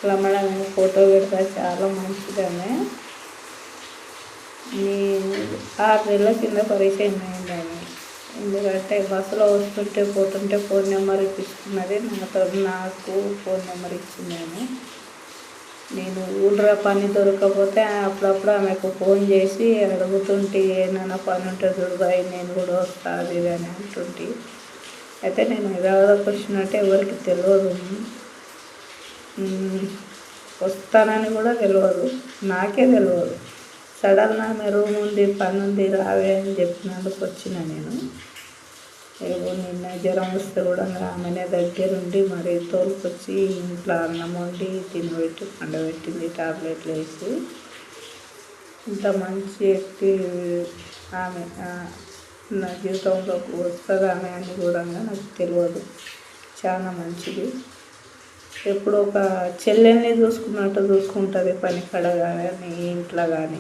అలా madam photo పెడతా చాలా మంచిదాన్ని. నేను 6 నెలల కింద పరిచయం అయిందని. ఎందుకంటే బస్సులో వస్తుంటే పోతుంటే ఫోన్ నెంబర్ ఇప్పించుకున్నది నాకు ఫోన్ నెంబర్ ఇచ్చిందని. నేను ఊళ్ళో పని దొరకకపోతే అప్పుడప్పుడు ఆమెకు ఫోన్ చేసి అడుగుతుంటే ఏమైనా పని ఉంటే చూడబాయి నేను కూడా వస్తా అది అని అంటుంటే. అయితే నేను హైదరాబాద్కి వచ్చినట్టే ఎవరికి తెలియదు, వస్తానని కూడా తెలియదు, నాకే తెలియదు. సడన్గా ఆమె రూమ్ ఉంది పని ఉంది రావే అని చెప్పినందుకు వచ్చిన నేను. ఏవో నిన్న జ్వరం వస్తే కూడా ఆమెనే దగ్గరుండి మరి తోలుకొచ్చి ఇంట్లో అన్నం వండి తినబెట్టి పండబెట్టింది, టాబ్లెట్లు వేసి. ఇంత మంచి వ్యక్తి ఆమె నా జీవితంలోకి వస్తుంది ఆమె అని కూడా నాకు తెలియదు. చాలా మంచిది. ఎప్పుడు ఒక చెల్లెల్ని చూసుకున్నట్టు చూసుకుంటుంది, పని కాడ కానీ ఇంట్లో కానీ.